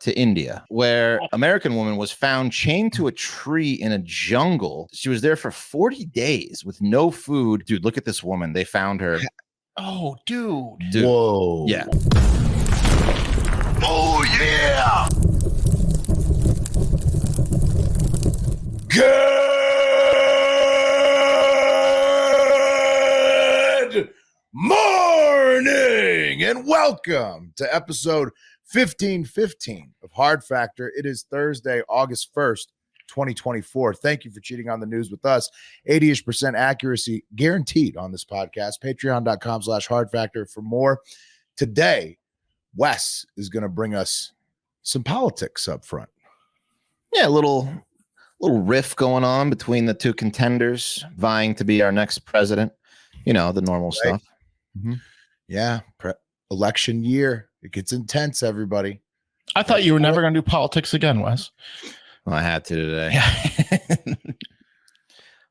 to India, where American woman was found chained to a tree in a jungle. She was there for 40 days with no food. Dude, look at this woman. They found her. Oh, dude. Whoa. Yeah. Oh, yeah. Good morning and welcome to episode 1515 of Hard Factor. It is Thursday, August 1st, 2024. Thank you for cheating on the news with us. 80% accuracy guaranteed on this podcast. Patreon.com/Hard Factor for more. Today, Wes is going to bring us some politics up front. Yeah, a little riff going on between the two contenders vying to be our next president. You know, the normal stuff. Mm-hmm. Yeah, election year. It gets intense, everybody. I thought you were never going to do politics again, Wes. Well, I had to today.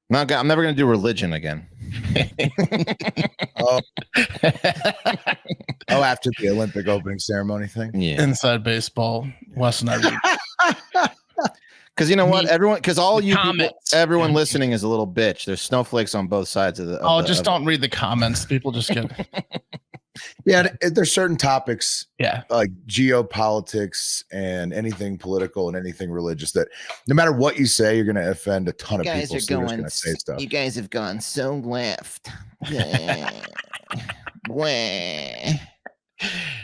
I'm never going to do religion again. Oh, after the Olympic opening ceremony thing? Yeah. Inside baseball, Wes and I read. Because you know what? Everyone Yeah. listening is a little bitch. There's snowflakes on both sides of the. Don't read the comments. People just get. Yeah, there's certain topics, Yeah. like geopolitics and anything political and anything religious that no matter what you say, you're going to offend a ton of people. So you're just going to say stuff. You guys have gone so left.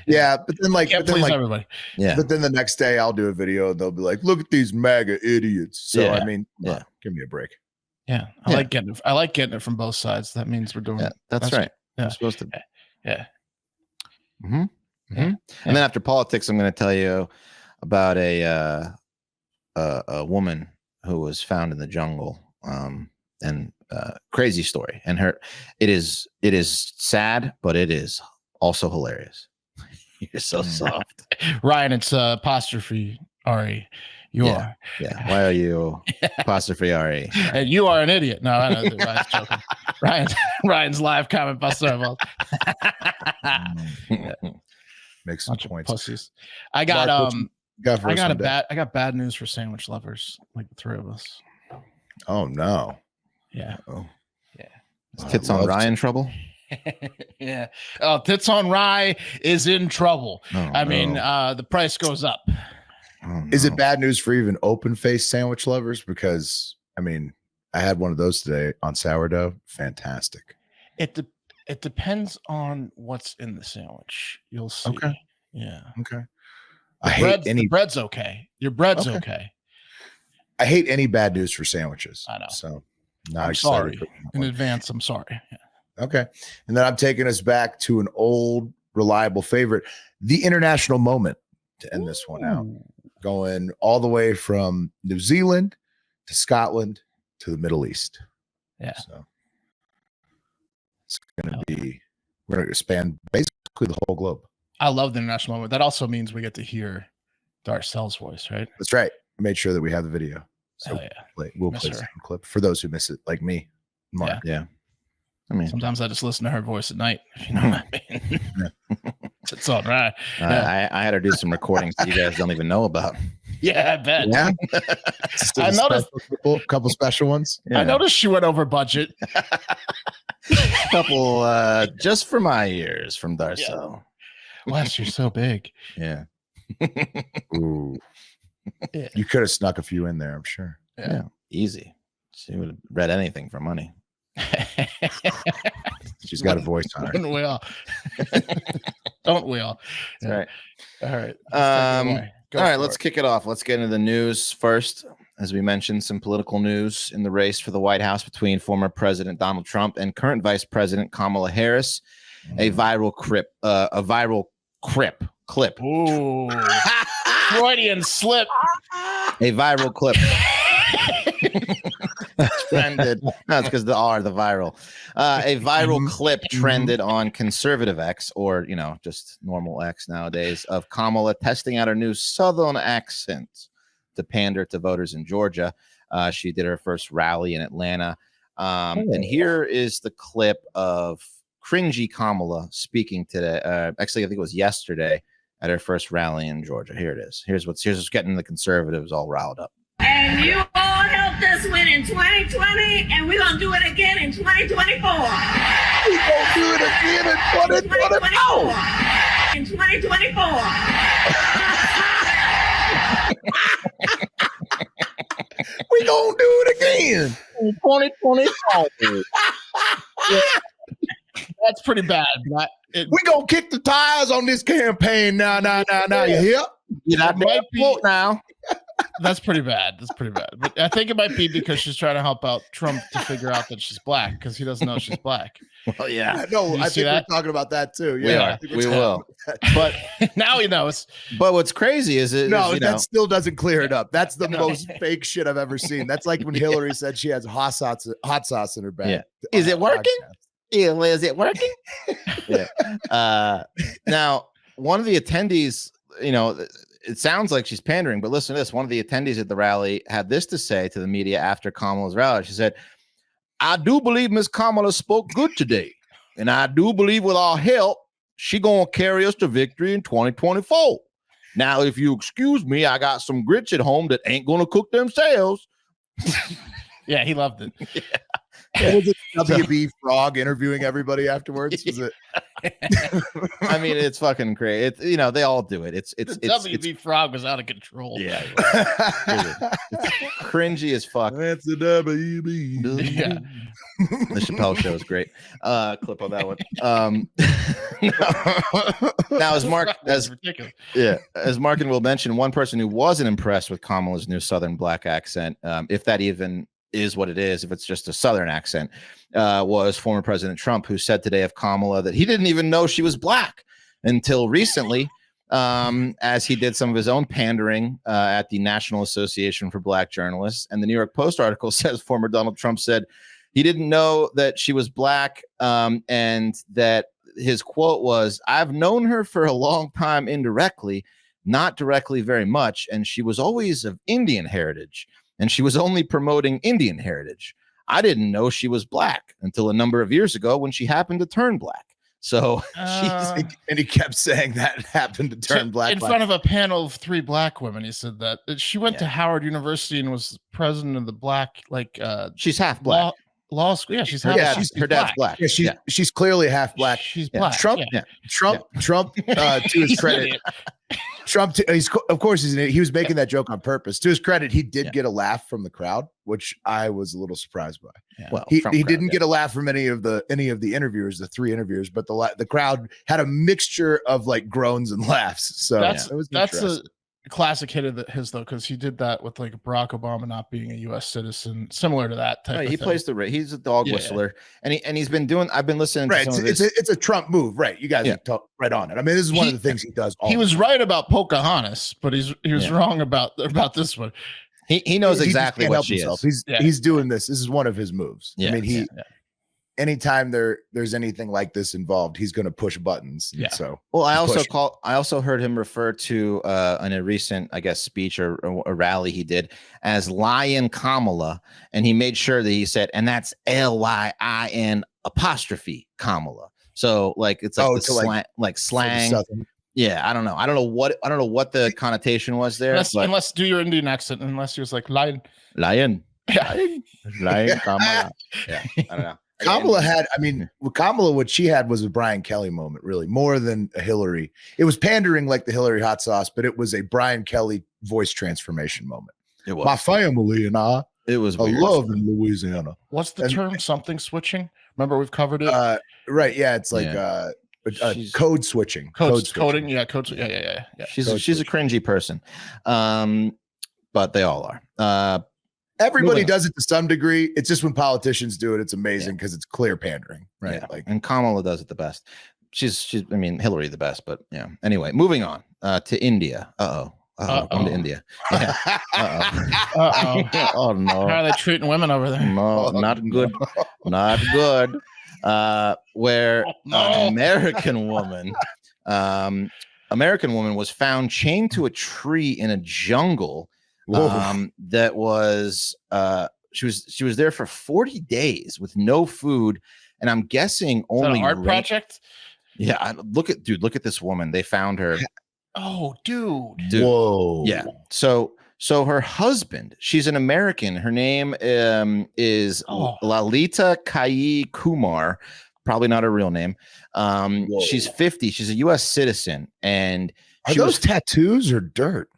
Yeah, but then Everybody. Yeah. But then the next day I'll do a video and they'll be like, "Look at these MAGA idiots." So Yeah. I mean, Yeah. give me a break. Yeah. I like getting it from both sides. That means we're doing Yeah, that's right. Yeah. We're supposed to. Yeah. Mm-hmm. Mm-hmm. And then after politics, I'm going to tell you about a woman who was found in the jungle, and crazy story. And it is sad, but it is also hilarious. You're so soft, Ryan. It's apostrophe Re. You are. Yeah. Why are you apostrophe Re? And you are an idiot. No, I know. Ryan's joking. Ryan's live comment buster. Make some points. Pussies. I got bad news for sandwich lovers, like the three of us. Oh no. Yeah. Oh yeah. Is Tits on Rye in trouble? Yeah. Oh, Tits on Rye is in trouble. Oh, I mean, the price goes up. Oh, no. Is it bad news for even open-faced sandwich lovers? Because I mean, I had one of those today on sourdough. Fantastic. It depends on what's in the sandwich. You'll see. Okay. Yeah. Okay. The bread's okay. Your bread's okay. I hate any bad news for sandwiches. I know. So I'm sorry in advance. I'm sorry. Yeah. Okay. And then I'm taking us back to an old, reliable favorite, the international moment, to end this one out. Going all the way from New Zealand to Scotland to the Middle East. Yeah. So it's going to be, we're going to span basically the whole globe. I love the international moment. That also means we get to hear Darcel's voice, right? That's right. I made sure that we have the video. So we'll play some clip for those who miss it, like me. Mark. Yeah. I mean, sometimes I just listen to her voice at night, if you know what I mean. It's all right. I had her do some recordings that you guys don't even know about. Yeah, I bet. Yeah. I noticed a couple special ones. Yeah. I noticed she went over budget. Couple just for my ears from Darcel. Wes, you're so big. Yeah. Ooh. Yeah. You could have snuck a few in there, I'm sure. Yeah. Easy. She would have read anything for money. She's got a voice on her. Don't we all? Don't we all? That's right. All right. All right, let's kick it off. Let's get into the news first. As we mentioned, some political news in the race for the White House between former President Donald Trump and current Vice President Kamala Harris. A viral clip. Ooh. Freudian slip. A viral clip. Trended. No, it's because the viral. A viral clip trended on conservative X, or just normal X nowadays, of Kamala testing out her new Southern accent to pander to voters in Georgia. She did her first rally in Atlanta. And here is the clip of cringy Kamala speaking today. Actually, I think it was yesterday at her first rally in Georgia. Here it is. Here's what's getting the conservatives all riled up. And you all helped us win in 2020, and we're going to do it again in 2024. We gonna do it again in 2024. In 2024. We gonna do it again in 2024. That's pretty bad. But we gonna kick the tires on this campaign now. You hear? Get out there now. That's pretty bad. That's pretty bad. But I think it might be because she's trying to help out Trump to figure out that she's black because he doesn't know she's black. Well, yeah. No, I think we're talking about that too. Yeah, we will. But now he knows. But what's crazy is that still doesn't clear it up. That's the most fake shit I've ever seen. That's like when Hillary said she has hot sauce in her bag. Yeah. Is it working? Yeah, is it working? Yeah. Now, one of the attendees, it sounds like she's pandering, but listen to this. One of the attendees at the rally had this to say to the media after Kamala's rally. She said, I do believe Miss Kamala spoke good today. And I do believe with our help, she going to carry us to victory in 2024. Now, if you excuse me, I got some grits at home that ain't going to cook themselves. Yeah, he loved it. Yeah. Was it WB Frog interviewing everybody afterwards? Was it? I mean, it's fucking great. They all do it. It's WB Frog was out of control. Yeah, it's cringy as fuck. That's the WB. Yeah. The Chappelle Show is great. Clip of that one. Now, as Markin will mention, one person who wasn't impressed with Kamala's new Southern black accent, if that even is what it is, if it's just a Southern accent, was former President Trump, who said today of Kamala that he didn't even know she was black until recently, as he did some of his own pandering at the National Association for Black Journalists. And the New York Post article says former Donald Trump said he didn't know that she was black, and that his quote was, I've known her for a long time indirectly, not directly very much, and she was always of Indian heritage. And she was only promoting Indian heritage. I didn't know she was black until a number of years ago when she happened to turn black. So and he kept saying that happened to turn black. In front of a panel of 3 black women, he said that she went to Howard University and was president of the black, she's half black. Law school. Yeah, she's half. Yeah, her dad's black. Yeah, she's clearly half black. She's black. Trump, Trump, to his credit, Trump. Of course, he was making that joke on purpose. To his credit, he did get a laugh from the crowd, which I was a little surprised by. Yeah. Well, he didn't get a laugh from any of the interviewers, the 3 interviewers, but the crowd had a mixture of groans and laughs. So that's a classic hit of his though, because he did that with Barack Obama not being a U.S. citizen, similar to that type. Right, of he thing. plays he's a dog whistler, and he's been doing. I've been listening. Right, to it's a Trump move, right? You guys talk right on it. I mean, this is one of the things he does. He was right about Pocahontas, but he was wrong about this one. He knows exactly what she is. He's doing this. This is one of his moves. Yeah, I mean, anytime there's anything like this involved, he's going to push buttons. Yeah. So, well, I also heard him refer to in a recent, I guess, speech or a rally he did as Lion Kamala, and he made sure that he said, and that's LYIN apostrophe Kamala. So it's like slang. Yeah, I don't know. I don't know what the connotation was there. Unless do your Indian accent, unless he was like lion. Lion Kamala. Yeah, I don't know. Kamala had, with Kamala, what she had was a Brian Kelly moment, really, more than a Hillary. It was pandering like the Hillary hot sauce, but it was a Brian Kelly voice transformation moment. It was. My family and I. It was a love in Louisiana. What's the term? Something switching? Remember, we've covered it. Right. Yeah. It's like code switching. Coding. Yeah. Code. Yeah. She's a cringy person, but they all are. Everybody does it to some degree. It's just when politicians do it, it's amazing because it's clear pandering, right? Yeah. And Kamala does it the best. She's Hillary the best, but yeah. Anyway, moving on to India. Going to India. Yeah. Oh no. How are they treating women over there? No, not good. Not good. Where an American woman was found chained to a tree in a jungle. That was she was there for 40 days with no food, and I'm guessing only art project. Yeah, look at this woman. They found her Oh, dude. Whoa. Yeah. So her husband, she's an American. Her name is Lalita Kai Kumar. Probably not her real name. She's 50. She's a U.S. citizen, and are those tattoos or dirt?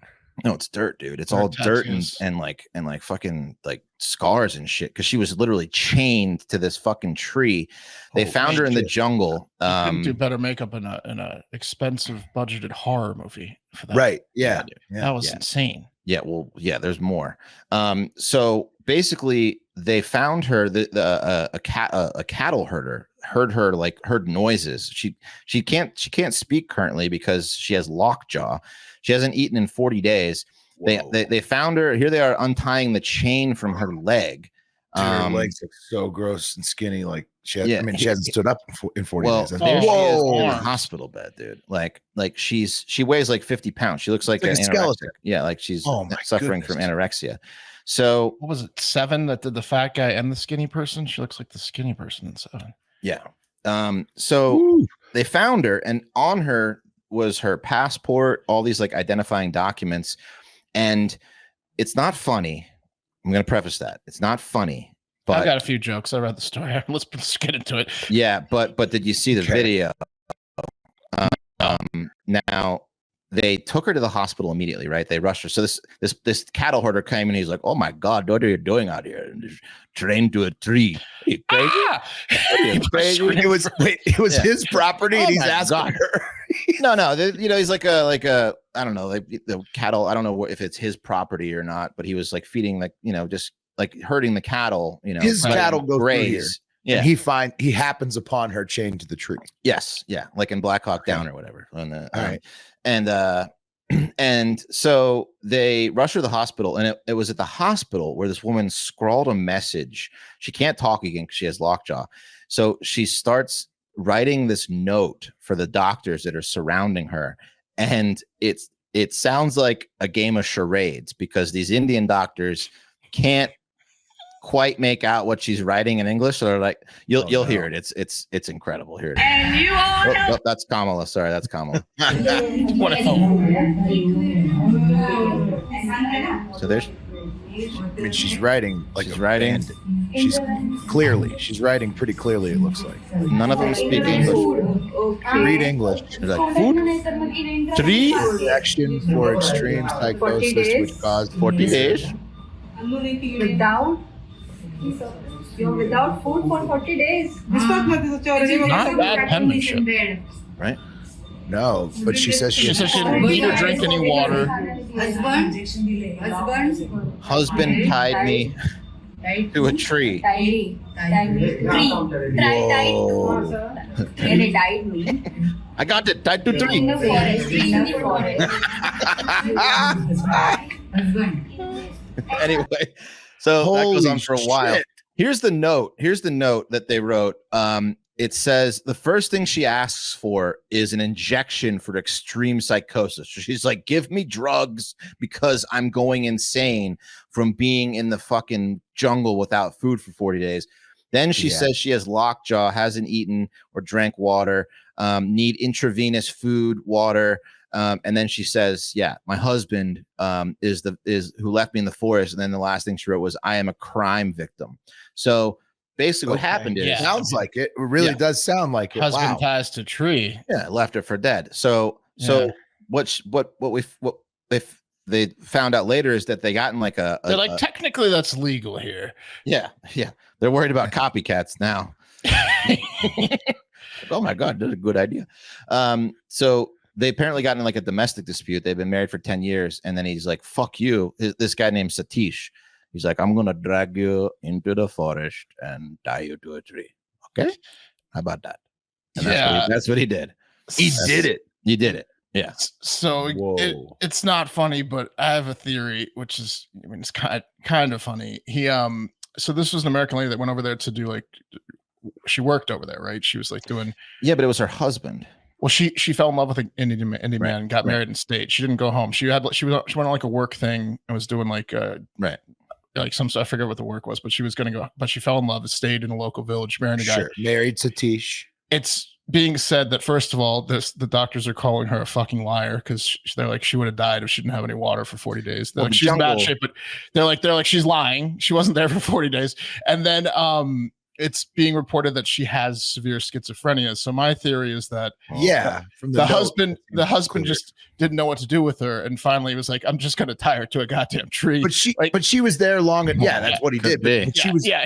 No, it's dirt, dude. It's all dirt and like fucking like scars and shit. Because she was literally chained to this fucking tree. They found her in the jungle. Couldn't do better makeup in a expensive budgeted horror movie for that. Right? Yeah, that was insane. Yeah, well, yeah. There's more. So basically, they found her. A cattle herder heard noises. She can't speak currently because she has lockjaw. She hasn't eaten in 40 days. They found her. Here they are untying the chain from her leg. Dude, her legs look so gross and skinny. Like she hasn't stood up in 40 days. There she is in a hospital bed, dude. Like she weighs like 50 pounds. She looks like an skeleton. Yeah, like she's suffering from anorexia. So what was it? 7 that did the fat guy and the skinny person? She looks like the skinny person in 7. Yeah. So they found her, and on her was her passport, all these like identifying documents. And it's not funny. I'm going to preface that it's not funny, but I've got a few jokes. I read the story. Let's get into it. Yeah. But did you see the video? Now they took her to the hospital immediately, right? They rushed her. So this cattle herder came and he's like, "Oh my God, what are you doing out here? Trained to a tree? Are you crazy? It was his property, and he's asking her." No. He's like a I don't know, like the cattle. I don't know if it's his property or not, but he was like feeding just like herding the cattle. His cattle go graze. Yeah, and he happens upon her chained to the tree. Yes, yeah, like in Black Hawk Down or whatever. All right, and so they rushed her to the hospital, and it was at the hospital where this woman scrawled a message. She can't talk again because she has lockjaw, so she starts writing this note for the doctors that are surrounding her, and it sounds like a game of charades because these Indian doctors can't quite make out what she's writing in English. So they're like, you'll hear it. It's incredible. Here it is. And you all that's Kamala. Sorry, that's Kamala. What a So there's. I mean, she's writing like she's writing. She's writing pretty clearly. It looks like none of them speak English. Read English. They're like food. 3 Reaction for extreme psychosis, which caused 40 days. Without food for 40 days. Not bad penmanship. Right? No, but she says she didn't eat or drink any water. Husband tied me to a tree. I got it tied to a tree. Anyway, so that goes on for a while. Here's the note that they wrote. It says the first thing she asks for is an injection for extreme psychosis. So she's like, give me drugs because I'm going insane from being in the fucking jungle without food for 40 days. Then she says she has lockjaw, hasn't eaten or drank water, need intravenous food, water. And then she says, yeah, my husband is who left me in the forest. And then the last thing she wrote was, I am a crime victim. So basically what happened is sounds like it. It really does sound like it. Husband ties to tree. Yeah, left her for dead. So what they found out later is that they got in like they're like, technically that's legal here. Yeah. They're worried about copycats now. Oh my God, that's a good idea. So they apparently got in like a domestic dispute. They've been married for 10 years. And then he's like, fuck you. This guy named Satish. He's like, I'm going to drag you into the forest and tie you to a tree. Okay. How about that? And that's what he did. He did it. Yeah. So it's not funny, but I have a theory, which is, I mean, it's kind of funny. So this was an American lady that went over there to do she worked over there, right? She was like doing. Yeah, but it was her husband. Well, she fell in love with an Indian man and got married and stayed. She didn't go home. She went on like a work thing and was doing like like some stuff. I forget what the work was, but she was going to go, but she fell in love and stayed in a local village, married a guy. Married Satish. It's being said that, first of all, the doctors are calling her a fucking liar because they're like, she would have died if she didn't have any water for 40 days. They're like, she's in bad shape, but they're like, she's lying. She wasn't there for 40 days. And then it's being reported that she has severe schizophrenia. So my theory is that from the husband just didn't know what to do with her, and finally he was like, I'm just gonna tie her to a goddamn tree. But she was there long, and that's what he did. But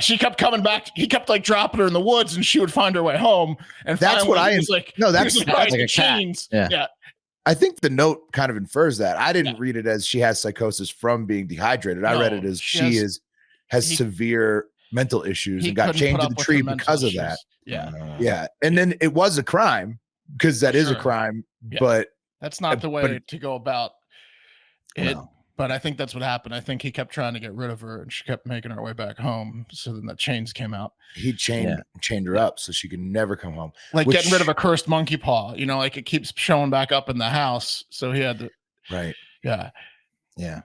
she kept coming back. He kept like dropping her in the woods, and she would find her way home. And that's what I was like. No, that's like a chains. Yeah. I think the note kind of infers that. I didn't read it as she has psychosis from being dehydrated. I read it as she has severe mental issues and got chained to the tree because of that. Yeah. And then it was a crime, because that is a crime, but that's not the way to go about it. No. But I think that's what happened. I think he kept trying to get rid of her, and she kept making her way back home. So then the chains came out. He chained her up so she could never come home. Like getting rid of a cursed monkey paw, like it keeps showing back up in the house. So he had to. Right. Yeah. Yeah.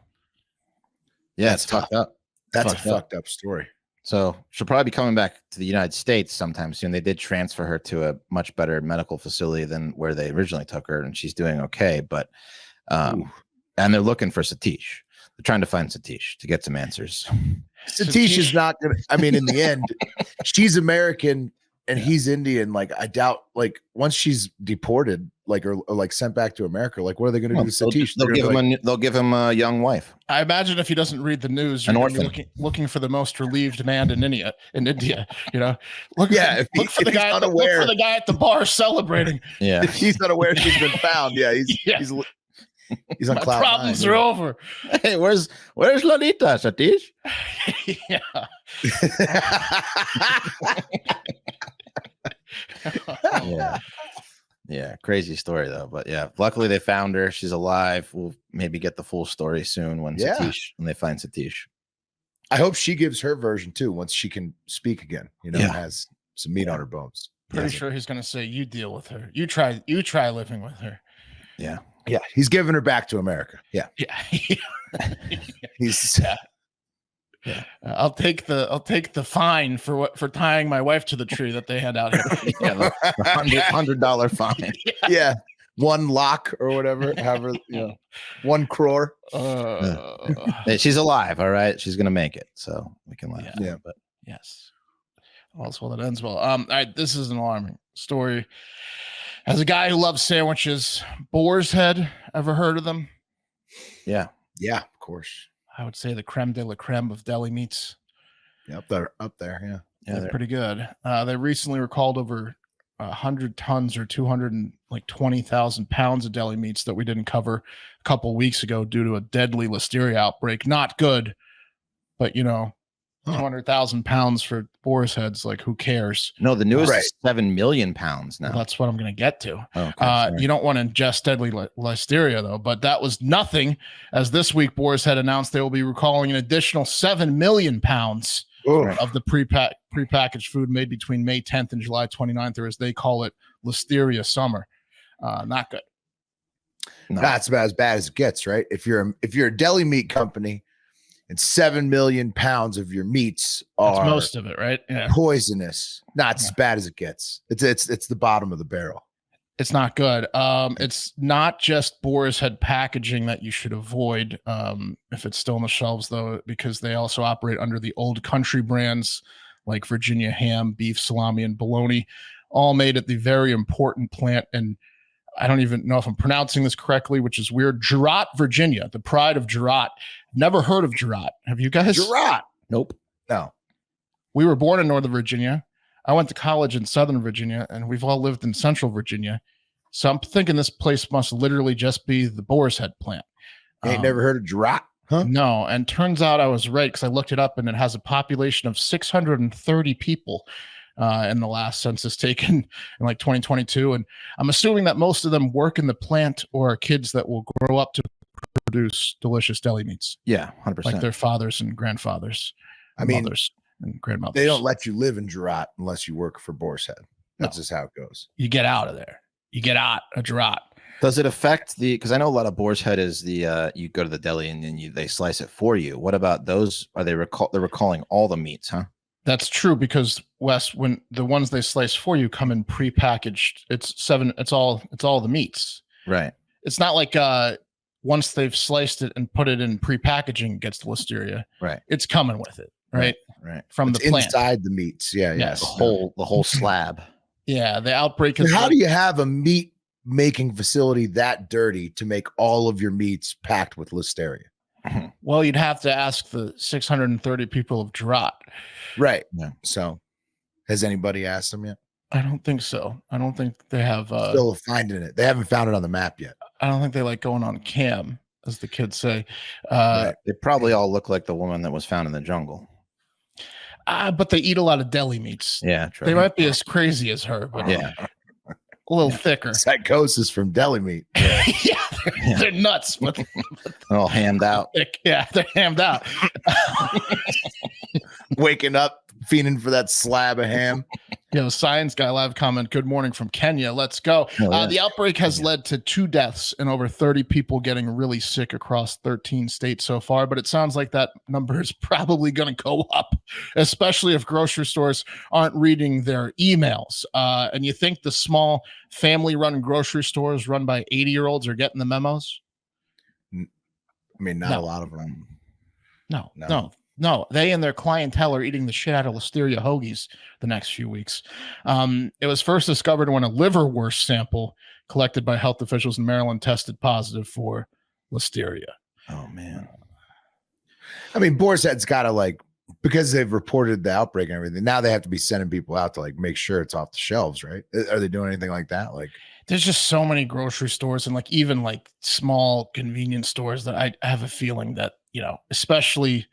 Yeah. It's fucked up. That's a fucked up story. So she'll probably be coming back to the United States sometime soon. They did transfer her to a much better medical facility than where they originally took her, and she's doing okay. But, and they're looking for Satish. They're trying to find Satish to get some answers. Satish is not gonna. I mean, in the end, she's American and he's Indian. Like, I doubt. Like, once she's deported, or sent back to America, what are they going to do to Satish? They'll give him a young wife. I imagine if he doesn't read the news, you're looking for the most relieved man in India. Look for the guy at the bar celebrating. Yeah, if he's not aware she's been found. Yeah, he's on cloud problems 9, are over. Hey, where's Lolita, Satish? Yeah, crazy story though. But yeah, luckily they found her. She's alive. We'll maybe get the full story soon when they find Satish. I hope she gives her version too once she can speak again. Has some meat on her bones. Pretty sure he's gonna say, "You deal with her. You try living with her." Yeah. Yeah, he's giving her back to America. Yeah. He's I'll take the fine for tying my wife to the tree that they had out here. The $100 fine. Yeah. 1 lakh or whatever. 1 crore. She's alive, all right. She's gonna make it, so we can laugh. Yeah, but yes. All's well that ends well. All right, this is an alarming story. As a guy who loves sandwiches, Boar's Head, ever heard of them? Yeah, of course. I would say the creme de la creme of deli meats. Yeah, up there. Yeah, they're pretty good. They recently recalled over 100 tons or 220,000 pounds of deli meats that we didn't cover a couple weeks ago due to a deadly listeria outbreak. Not good, but 200,000 pounds for Boar's Heads. Like, who cares? No, the newest is 7 million pounds now. Well, that's what I'm going to get to. Okay, you don't want to ingest deadly listeria, though. But that was nothing, as this week Boar's Head announced they will be recalling an additional 7 million pounds of the prepackaged food made between May 10th and July 29th, or as they call it, Listeria Summer. Not good. No. That's about as bad as it gets, right? If you're a deli meat company, and 7 million pounds of your meats are most of it, right? Yeah. Poisonous. It's as bad as it gets. It's the bottom of the barrel. It's not good. It's not just Boar's Head packaging that you should avoid if it's still on the shelves, though, because they also operate under the Old Country brands like Virginia ham, beef, salami, and bologna, all made at the very important plant. And I don't even know if I'm pronouncing this correctly, which is weird. Girard, Virginia, the pride of Girard. Never heard of Girard. Have you guys? Girard. Nope. No. We were born in Northern Virginia. I went to college in Southern Virginia, and we've all lived in Central Virginia. So I'm thinking this place must literally just be the Boar's Head plant. Ain't never heard of Girard, huh? No. And turns out I was right, because I looked it up, and it has a population of 630 people in the last census taken in 2022. And I'm assuming that most of them work in the plant or are kids that will grow up to produce delicious deli meats. Yeah, 100%. Like their fathers and grandfathers. Mothers and grandmothers. They don't let you live in Girard unless you work for Boar's Head. That's just how it goes. You get out of there. You get out of Girard. Does it affect because I know a lot of Boar's Head is you go to the deli and then they slice it for you. What about those? Are they're recalling all the meats, huh? That's true because Wes, when the ones they slice for you come in prepackaged, it's all the meats. Right. It's not like once they've sliced it and put it in prepackaging, it gets the listeria. Right. It's coming with it, right? Right. From It's the plant. inside the meats. Yeah, Yes. The whole slab. Yeah, the outbreak is. How do you have a meat making facility that dirty to make all of your meats packed with listeria? Well, you'd have to ask the 630 people of Drought. Right. Yeah. So, has anybody asked them yet? I don't think so. I don't think they have. Still finding it. They haven't found it on the map yet. I don't think they like going on cam, as the kids say. Right. They probably all look like the woman that was found in the jungle. But they eat a lot of deli meats. Yeah, true. They might be as crazy as her, but Yeah. a little thicker. Psychosis from deli meat. Yeah, they're nuts, but all hammed out. thick. Yeah, they're hammed out. Waking up, fiending for that slab of ham. Science Guy Live comment, good morning from Kenya. Let's go. Oh, yeah. The outbreak has led to 2 deaths and over 30 people getting really sick across 13 states so far, but it sounds like that number is probably going to go up, especially if grocery stores aren't reading their emails. And you think the small family-run grocery stores run by 80-year-olds are getting the memos? I mean, not a lot of them. No, they and their clientele are eating the shit out of listeria hoagies the next few weeks. It was first discovered when a liverwurst sample collected by health officials in Maryland tested positive for listeria. Oh man. I mean, Boar's Head's got to because they've reported the outbreak and everything. Now they have to be sending people out to make sure it's off the shelves, right? Are they doing anything like that? There's just so many grocery stores and even small convenience stores that I have a feeling that, especially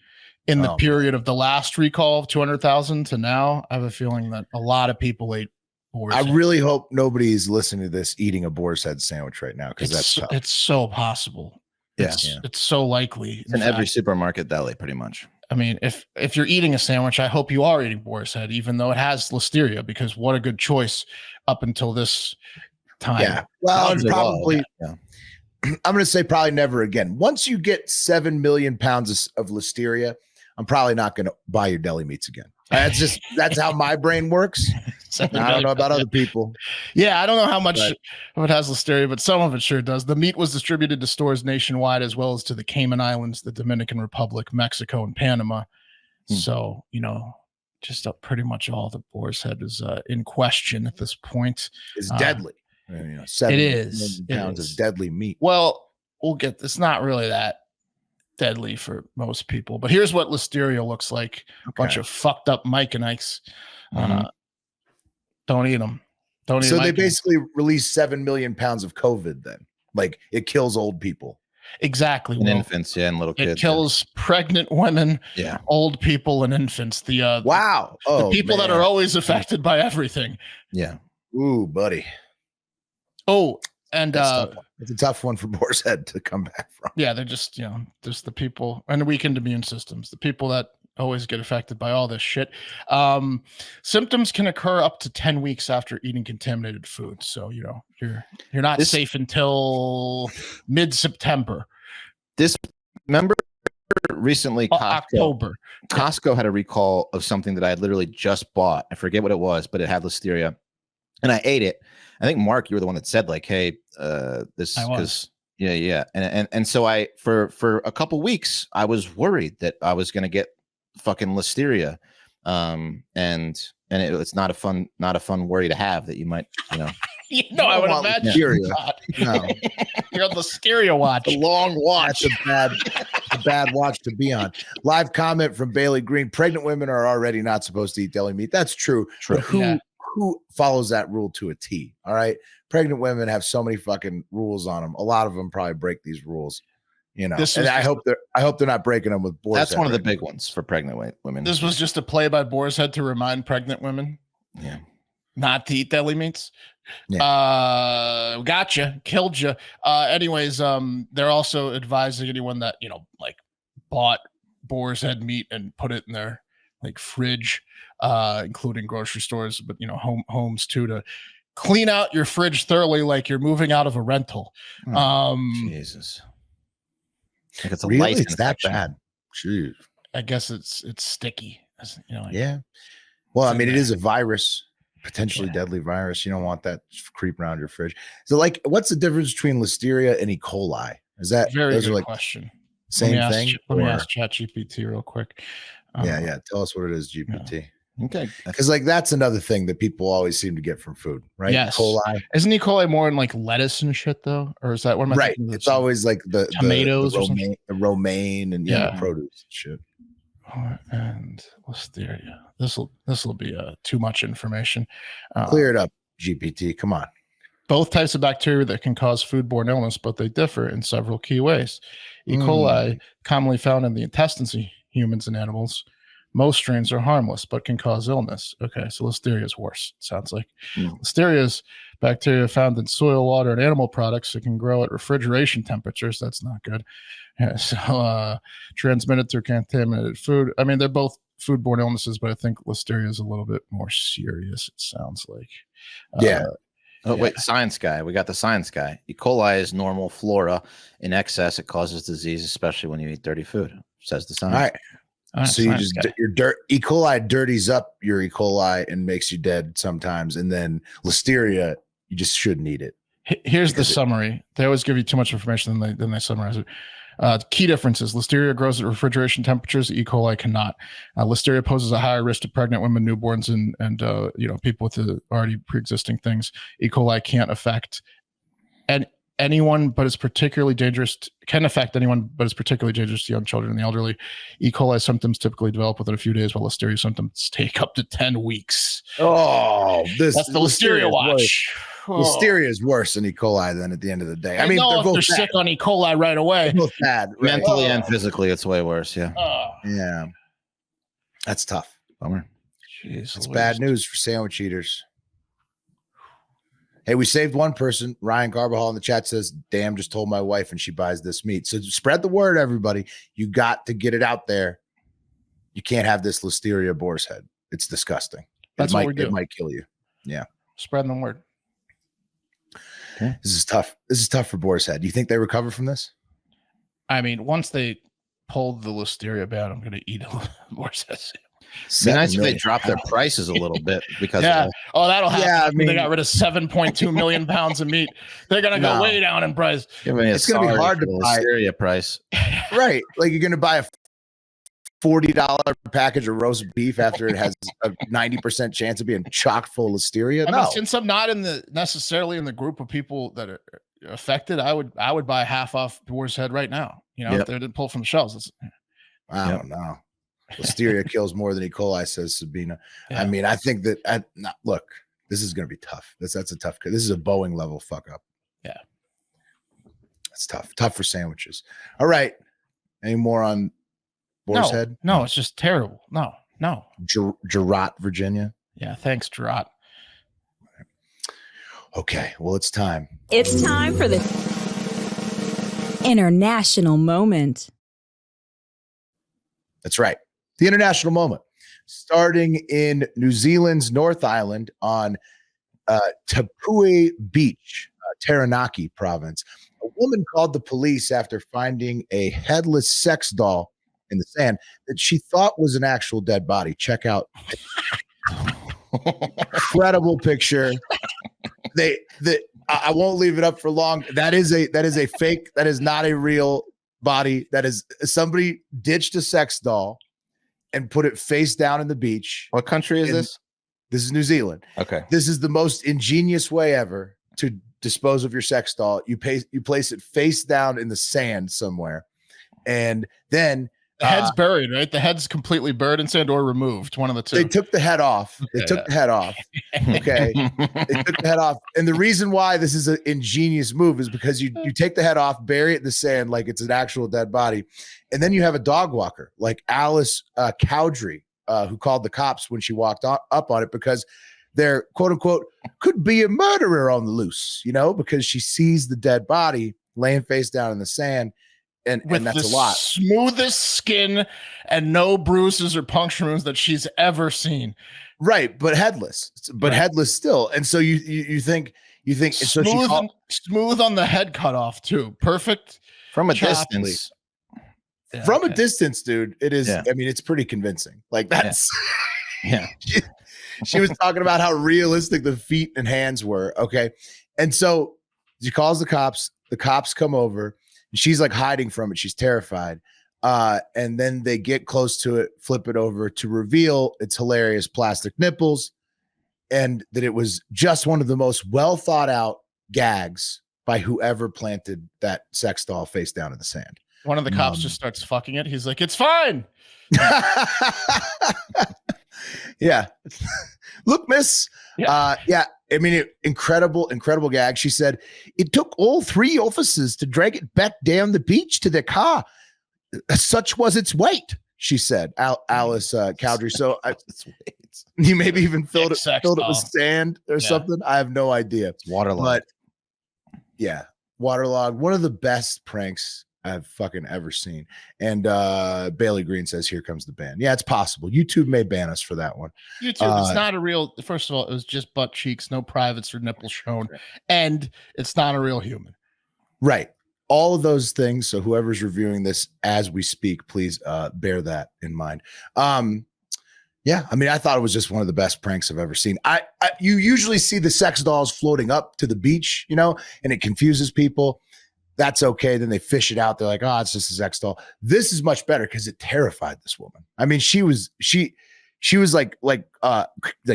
in the period of the last recall of 200,000 to now, I have a feeling that a lot of people ate Boar's Head. I really hope nobody's listening to this eating a Boar's Head sandwich right now because that's tough. It's so possible. Yeah. It's so likely. It's in every supermarket deli, pretty much. I mean, if you're eating a sandwich, I hope you are eating Boar's Head, even though it has listeria, because what a good choice up until this time. Yeah. Well, Odds are probably. low. Yeah. I'm going to say probably never again. Once you get 7 million pounds of listeria, I'm probably not going to buy your deli meats again. That's how my brain works. I don't know about other people. Yeah, I don't know how much of it has listeria, but some of it sure does. The meat was distributed to stores nationwide as well as to the Cayman Islands, the Dominican Republic, Mexico, and Panama. So, just pretty much all the Boar's Head is in question at this point. It's deadly. 7 it is. million pounds of deadly meat. Well, it's not really that deadly for most people, but here's what listeria looks like. A bunch of fucked up Mike and Ikes. Don't eat them. Don't eat So Mike they basically release 7 million pounds of COVID then. It kills old people. Exactly. And infants, and little kids. It kills pregnant women, old people, and infants. The wow. The people that are always affected by everything. Yeah. Ooh, buddy. Oh, and it's a tough one for Boar's Head to come back from. Yeah, they're just just the people and the weakened immune systems, the people that always get affected by all this shit. Symptoms can occur up to 10 weeks after eating contaminated food. So you're not safe until mid-September. Remember recently October. Costco had a recall of something that I had literally just bought. I forget what it was, but it had listeria, and I ate it. I think Mark, you were the one that said hey, this because and so I for a couple weeks I was worried that I was going to get fucking listeria, and it's not a fun worry to have that you might I would imagine no. You're on the listeria watch. A long watch. A bad watch to be on. Live comment from Bailey Green: pregnant women are already not supposed to eat deli meat. That's true. But who follows that rule to a T? All right. Pregnant women have so many fucking rules on them. A lot of them probably break these rules, and I hope they're not breaking them with Boar's Head. That's one of the big ones for pregnant women. This was just a play by Boar's Head to remind pregnant women not to eat deli meats. Gotcha. Killed you. Anyways, they're also advising anyone that, bought Boar's Head meat and put it in their fridge, including grocery stores, but homes too, to clean out your fridge thoroughly like you're moving out of a rental. Jesus. It's a really? lice It's that infection. bad. Jeez. I guess it's sticky. You know, like, Yeah. Well, I in mean, it there. is a virus, potentially deadly virus. You don't want that creep around your fridge. So, like, what's the difference between listeria and E. coli? Is that Very those good are like question. same thing? Let me or- ask ChatGPT real quick. yeah. Tell us what it is, GPT. Okay. Because like that's another thing that people always seem to get from food, right? Yes. E. coli. Isn't E. coli more in like lettuce and shit though, or is that what am I Right. thinking of? It's always like the tomatoes or the romaine and Yeah. the produce and shit. And listeria. This will be too much information. Clear it up, GPT. Come on. Both types of bacteria that can cause foodborne illness, but they differ in several key ways. E. coli, commonly found in the intestines of humans and animals. Most strains are harmless, but can cause illness. Okay, so listeria is worse, it sounds like. Listeria is bacteria found in soil, water, and animal products that can grow at refrigeration temperatures. That's not good. Yeah, so transmitted through contaminated food. I mean, they're both foodborne illnesses, but I think listeria is a little bit more serious, it sounds like. Wait, science guy. We got the science guy. E. coli is normal flora. In excess, it causes disease, especially when you eat dirty food, says the science. All right. So you just your E. coli dirties up your E. coli and makes you dead sometimes, and then listeria, you just shouldn't eat it. Here's the summary. They always give you too much information than they summarize it. Key differences: listeria grows at refrigeration temperatures. E. coli cannot. Listeria poses a higher risk to pregnant women, newborns, and people with already pre-existing things. E. coli can't affect anyone, but is particularly dangerous. Can affect anyone, but is particularly dangerous to young children and the elderly. E. coli symptoms typically develop within a few days, while listeria symptoms take up to 10 weeks. Oh, that's the listeria watch. Listeria is worse than E. coli. Then at the end of the day, I mean, they're both sick on E. coli right away. They're both bad, right? Mentally and physically, it's way worse. Yeah. Yeah, that's tough. Bummer. Jeez, it's bad news for sandwich eaters. Hey, we saved one person. Ryan Carbajal in the chat says, damn, just told my wife and she buys this meat. So spread the word, everybody. You got to get it out there. You can't have this listeria boar's head. It's disgusting. That's what we do. It might kill you. Yeah. Spreading the word. Okay. This is tough. This is tough for boar's head. Do you think they recover from this? I mean, once they pulled the listeria ban, I'm going to eat a boar's head. It'd be nice if they drop their prices a little bit because that'll happen. Yeah, I mean, they got rid of 7.2 million pounds of meat. They're gonna go way down in price. It's gonna be hard to buy listeria price. Right. Like you're gonna buy a $40 package of roast beef after it has a 90% chance of being chock full of listeria. I mean, since I'm not necessarily in the group of people that are affected, I would buy half off Boar's Head right now. If they didn't pull from the shelves. I don't know. Listeria kills more than E. coli, says Sabina. I mean, I think that look, this is going to be tough. That's a tough. This is a Boeing level fuck up. Yeah, it's tough for sandwiches. All right, any more on Boar's Head? No, it's just terrible. No. Gerard, Virginia. Yeah, thanks, Gerard. Okay, well, it's time. It's time for the international moment. That's right. The international moment, starting in New Zealand's North Island on Tapui Beach, Taranaki province. A woman called the police after finding a headless sex doll in the sand that she thought was an actual dead body. Check out. Incredible picture. I won't leave it up for long. That is a fake. That is not a real body. That is somebody ditched a sex doll and put it face down in the beach. What country is this? This is New Zealand. Okay. This is the most ingenious way ever to dispose of your sex doll. You place it face down in the sand somewhere, and then the head's buried, right? The head's completely buried in sand or removed. One of the two. They took the head off. They took the head off. Okay. They took the head off. And the reason why this is an ingenious move is because you take the head off, bury it in the sand like it's an actual dead body. And then you have a dog walker like Alice Cowdrey, who called the cops when she walked up on it because there, quote unquote, could be a murderer on the loose, because she sees the dead body laying face down in the sand. And that's a lot. Smoothest skin and no bruises or puncture wounds that she's ever seen. Right, but headless. Headless still. And so you think smooth on the head cut off too. Perfect from a distance. From a distance, dude, it is. Yeah. I mean, it's pretty convincing. Like that's. Yeah. She was talking about how realistic the feet and hands were. Okay. And so she calls the cops. The cops come over. And she's like hiding from it. She's terrified. And then they get close to it, flip it over to reveal its hilarious plastic nipples. And that it was just one of the most well thought out gags by whoever planted that sex doll face down in the sand. One of the cops just starts fucking it. He's like, it's fine. Yeah. Look, miss. Yeah. I mean, incredible gag. She said, it took all 3 officers to drag it back down the beach to their car. Such was its weight, she said. Alice Cowdery. So you maybe even filled it with sand or something. I have no idea. It's waterlogged. But yeah, waterlogged. One of the best pranks I've fucking ever seen. And Bailey Green says, here comes the ban. Yeah, it's possible. YouTube may ban us for that one. YouTube, it's not a real, first of all, it was just butt cheeks, no privates or nipples shown. And it's not a real human. Right. All of those things. So whoever's reviewing this as we speak, please bear that in mind. Yeah, I mean, I thought it was just one of the best pranks I've ever seen. You usually see the sex dolls floating up to the beach, you know, and it confuses people. That's okay. Then they fish it out. They're like, oh, it's just a sex doll. This is much better because it terrified this woman. I mean, she was like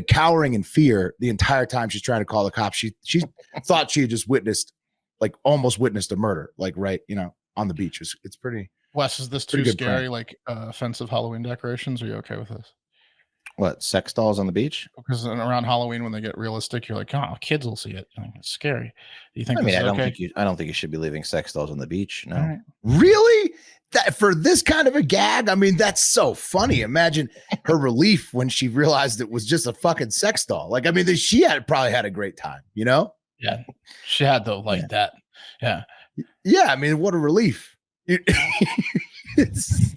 cowering in fear the entire time she's trying to call the cops. She thought she had just almost witnessed a murder, like right, you know, on the beach. It's pretty. Wes, is this too scary? Like offensive Halloween decorations? Are you okay with this? What, sex dolls on the beach? Because around Halloween, when they get realistic, you're like, oh, kids will see it. Like, it's scary. Do you think? I mean, I don't think you should be leaving sex dolls on the beach. No. Right. Really? That for this kind of a gag? I mean, that's so funny. Imagine her relief when she realized it was just a fucking sex doll. Like, I mean, she probably had a great time, you know? Yeah, she had though, like that. Yeah, yeah. I mean, what a relief! It's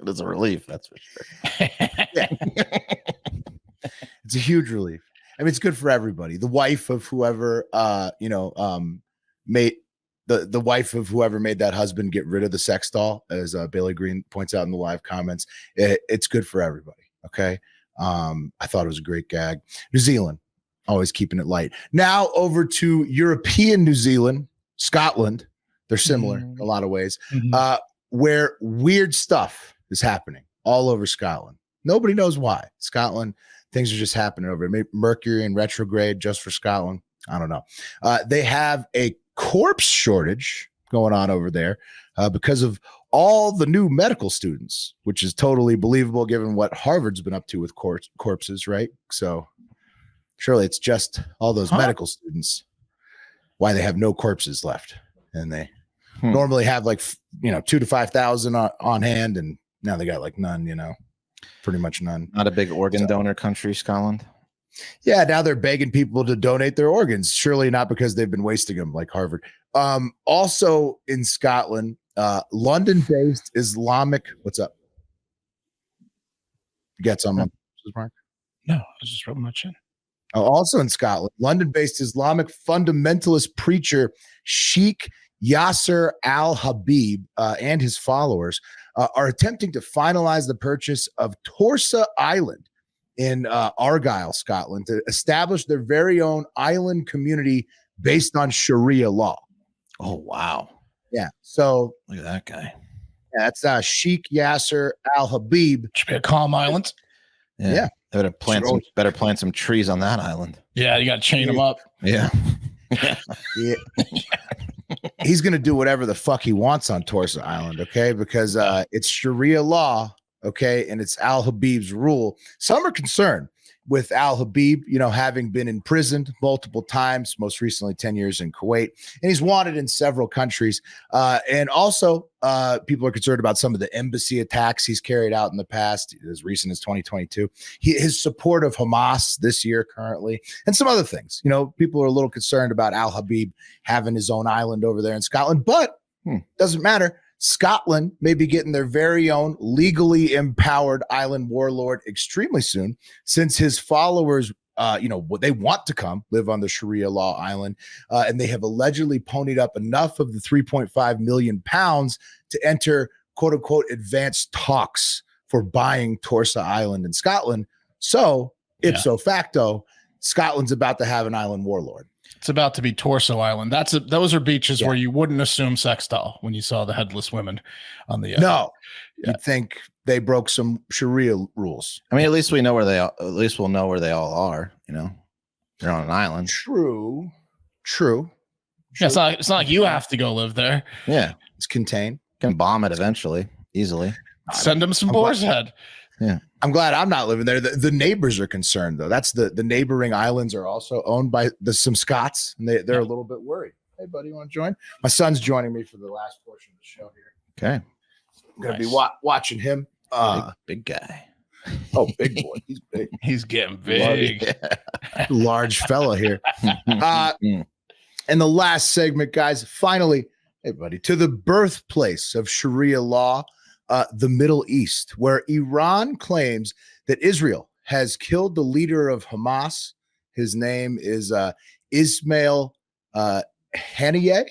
it is a relief, that's for sure. Yeah. It's a huge relief. I mean, it's good for everybody. The wife of whoever, made the wife of whoever made that husband get rid of the sex doll, as Bailey Green points out in the live comments. It's good for everybody. Okay, I thought it was a great gag. New Zealand, always keeping it light. Now over to European New Zealand, Scotland. They're similar in a lot of ways, where weird stuff is happening all over Scotland. Nobody knows why. Scotland, things are just happening over there. Maybe Mercury in retrograde just for Scotland. I don't know. They have a corpse shortage going on over there because of all the new medical students, which is totally believable given what Harvard's been up to with corpses, right? So surely it's just all those medical students why they have no corpses left. And they normally have 2,000 to 5,000 on hand, and now they got like none, pretty much none. Not a big organ donor country, Scotland. Yeah, now they're begging people to donate their organs. Surely not because they've been wasting them like Harvard. Also in Scotland, London-based Islamic. What's up? You got something, Mark? No, I was just rubbing my chin. Also in Scotland, London-based Islamic fundamentalist preacher Sheikh Yasser al-Habib and his followers are attempting to finalize the purchase of Torsa Island in Argyll, Scotland, to establish their very own island community based on Sharia law. Oh, wow. Yeah. So look at that guy. Yeah, that's Sheikh Yasser al-Habib. Should be a calm island. Yeah. They better plant some trees on that island. Yeah, you got to chain them up. Yeah. Yeah. He's going to do whatever the fuck he wants on Torsa Island, okay? Because it's Sharia law, okay? And it's al-Habib's rule. Some are concerned with al-Habib, having been imprisoned multiple times, most recently 10 years in Kuwait. And he's wanted in several countries. And also, people are concerned about some of the embassy attacks he's carried out in the past, as recent as 2022. His support of Hamas this year currently, and some other things. People are a little concerned about al-Habib having his own island over there in Scotland, but doesn't matter. Scotland may be getting their very own legally empowered island warlord extremely soon, since his followers they want to come live on the Sharia law island, and they have allegedly ponied up enough of the 3.5 million pounds to enter quote unquote advanced talks for buying Torsa Island in Scotland. So ipso facto, Scotland's about to have an island warlord. It's about to be Torso Island. Those are beaches where you wouldn't assume sex doll when you saw the headless women on the. You'd think they broke some Sharia rules. I mean, at least we know where they are. At least we'll know where they all are. They're on an island. True. Yeah, it's not like you have to go live there. Yeah, it's contained. Can bomb it eventually, easily. Send them some boar's head. Yeah, I'm glad I'm not living there. The neighbors are concerned though. That's the neighboring islands are also owned by some Scots, and they're a little bit worried. Hey, buddy, you want to join? My son's joining me for the last portion of the show here. Okay, I'm gonna be watching him. Big guy. Oh, big boy. He's big. He's getting big. Large fella here. And the last segment, guys, finally, hey, buddy, to the birthplace of Sharia law, the Middle East, where Iran claims that Israel has killed the leader of Hamas. His name is Ismail Haniyeh.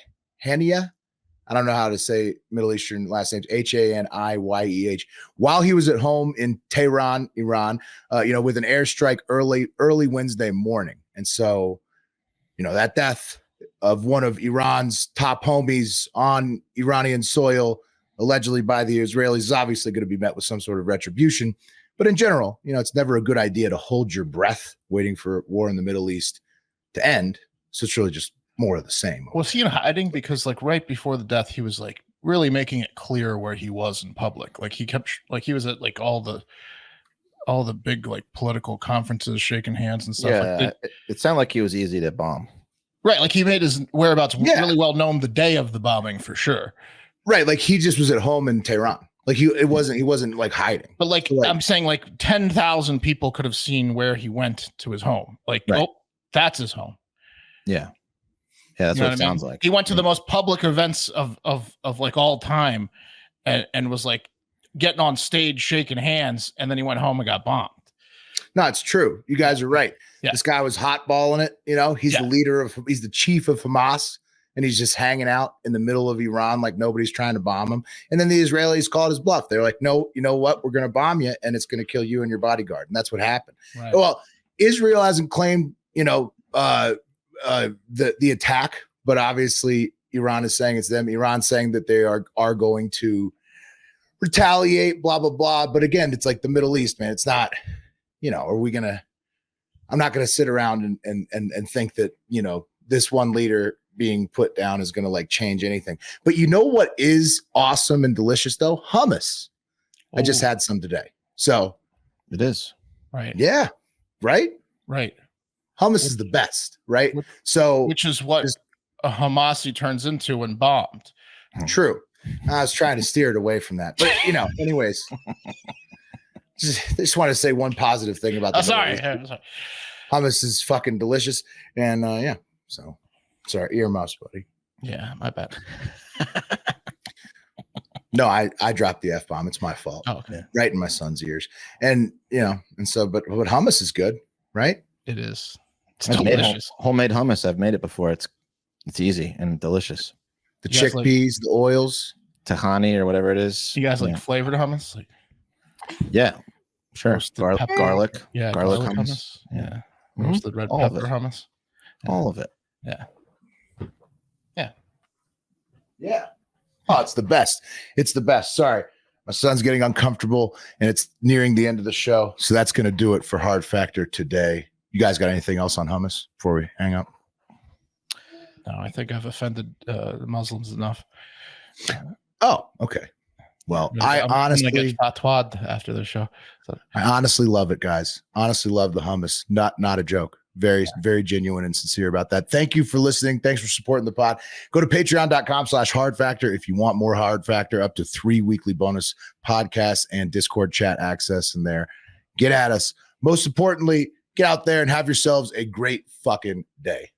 I don't know how to say Middle Eastern last names, Haniyeh, while he was at home in Tehran, Iran, with an airstrike early Wednesday morning. And so, that death of one of Iran's top homies on Iranian soil, allegedly by the Israelis, is obviously going to be met with some sort of retribution. But in general, it's never a good idea to hold your breath waiting for war in the Middle East to end. So it's really just more of the same. Was he in hiding? Because right before the death, he was really making it clear where he was in public. He was at all the big political conferences, shaking hands and stuff. Yeah, it sounded like he was easy to bomb. Right, he made his whereabouts really well known the day of the bombing for sure. Right, he just was at home in Tehran. He wasn't hiding. But I'm saying 10,000 people could have seen where he went to his home. Right. Oh, that's his home. Yeah. Yeah, that's what it sounds like. He went to the most public events of all time and was getting on stage shaking hands, and then he went home and got bombed. No, it's true. You guys are right. Yeah. This guy was hotballing it. He's he's the chief of Hamas, and he's just hanging out in the middle of Iran like nobody's trying to bomb him. And then the Israelis called his bluff. They're like, no, you know what? We're going to bomb you, and it's going to kill you and your bodyguard. And that's what happened. Right. Well, Israel hasn't claimed, the attack, but obviously Iran is saying it's them. Iran's saying that they are going to retaliate, blah, blah, blah. But again, it's the Middle East, man. It's not, I'm not going to sit around and think that, this one leader being put down is going to change anything. But what is awesome and delicious though? Hummus. Ooh. I just had some today. So it is. Right. Yeah. Right. Right. Hummus is the best, right? Which is what a Hamasi turns into when bombed. True. I was trying to steer it away from that, but anyways, just want to say one positive thing about the sorry. Hummus is fucking delicious, and so sorry, earmuffs, buddy. Yeah, my bad. No, I dropped the F-bomb. It's my fault. Oh, okay. Right in my son's ears, and and so, but hummus is good, right? It is. It's delicious. Homemade hummus. I've made it before. It's easy and delicious. The chickpeas, the oils, tahani or whatever it is. You guys flavored hummus? Yeah, sure. Garlic. Yeah, garlic hummus. Yeah, roasted red pepper hummus. All of it. Yeah. Oh, it's the best. It's the best. Sorry, my son's getting uncomfortable, and it's nearing the end of the show, so that's going to do it for Hard Factor today. You guys got anything else on hummus before we hang up? No, I think I've offended the Muslims enough. Oh, okay. Well, I'm honestly get fatwa'd after the show. So. I honestly love it, guys. Honestly love the hummus. Not a joke. Very, very genuine and sincere about that. Thank you for listening. Thanks for supporting the pod. Go to patreon.com/Hard Factor if you want more Hard Factor, up to 3 weekly bonus podcasts and Discord chat access in there. Get at us. Most importantly, get out there and have yourselves a great fucking day.